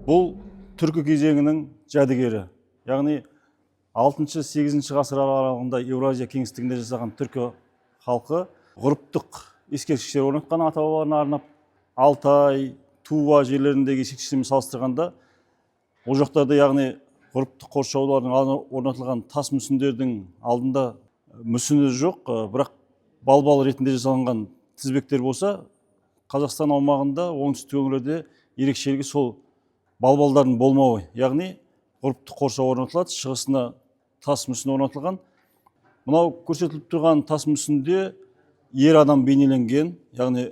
Бұл түркі кезеңінің жәдігері. Яғни 6-8 ғасыр аралығында Еуразия кеңістігінде жасаған түркі халқы ғұрыптық ескерткіштер орнатқан ата-бабаларына арнап, Алтай, Тува жерлеріндегі ескерткіштермен салыстырғанда, ол жақтарда яғни ғұрыптық қоршаулардың орнатылған тас мүсіндердің алдында мүсіні жоқ, бірақ балбал ретінде жасалынған тізбектер болса, Қазақстан аумағында оңтүстік өңірлерде ерекшелігі сол балбалдардың болмауы. Яғни ғұрыптық қоршау орнатылады, шығысына тас мүсін орнатылған. Мынау көрсетіліп тұрған тас мүсінде ер адам бейнеленген, яғни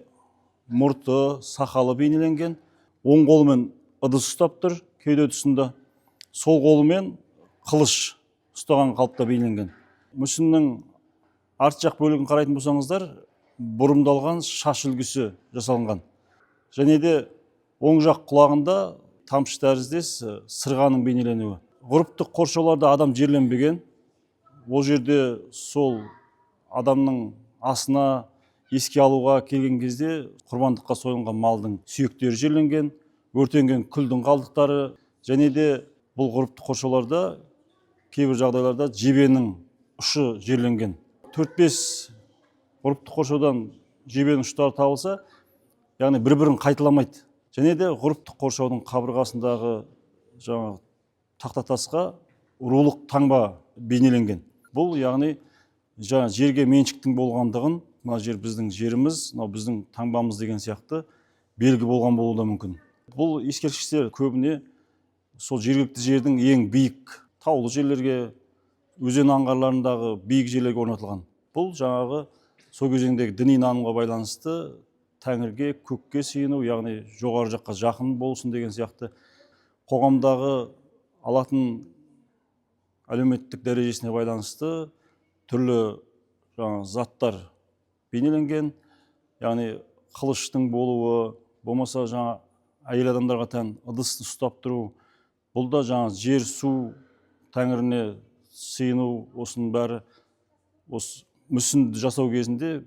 мұрты, сақалы бейнеленген. Оң қолымен ыдыс ұстап тұр, кеуде тұсында. Сол қолымен қылыш ұстаған қалыпта бейнеленген. Мүсіннің арт жақ бөлігін қарайтын болсаңыздар, бұрымдалған шаш үлгісі жасалынған. Және де оң жақ құлағында тамшы тәріздес сырғаның бейнеленуі. Ғұрыптық қоршауларда адам жерленбеген. Ол жерде сол адамның асына еске алуға келген кезде құрбандыққа сойылған малдың сүйектері жерленген, өртенген күлдің қалдықтары. Және де бұл ғұрыптық қоршауларда кейбір жағдайларда жебенің ұшы жерленген. 4-5 ғұрыптық қоршаудан жебенің ұштары табылса, яғни бір-бірін қайталамайды. Және де ғұрыптық қоршаудың қабырғасындағы тақтатасқа рулық таңба бейнеленген. Бұл яғни жерге меншіктің болғандығын, мына жер біздің жеріміз, мынау біздің таңбамыз деген сияқты белгі болған болуы да мүмкін. Бұл ескерткіштер көбіне сол жергілікті жердің ең биік таулы жерлерге, өзен аңғарларындағы биік жерлерге орнатылған. Бұл жаңағы сол кезеңдегі діни нанымға байланысты Тәңірге, көкке сыйыну, яғни жоғары жаққа жақын болсын деген сияқты қоғамдағы алатын әлеуметтік дәрежесіне байланысты түрлі заттар бейнеленген. Яғни қылыштың болуы, болмаса әйел адамдарға тән ыдысты ұстап тұру. Бұл да жер, су, Тәңіріне сыйыну, осының бәрі осы мүсінді жасау кезінде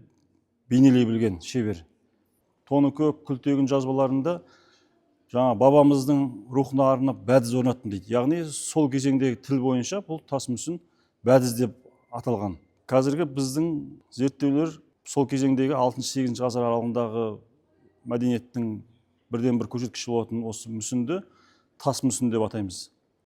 бейнелей білген шебер. Тоны көк күлтегін жазбаларында бабамыздың рухына арнап бәдіз орнаттым дейді. Яғни сол кезеңдегі тіл бойынша бұл тас мүсін бәдіз деп аталған. Қазіргі біздің зерттеулер сол кезеңдегі 6-8 ғасыр аралығындағы мәдениеттің бірден бір көрсеткіші болатын осы мүсінді тас мүсін деп атаймыз.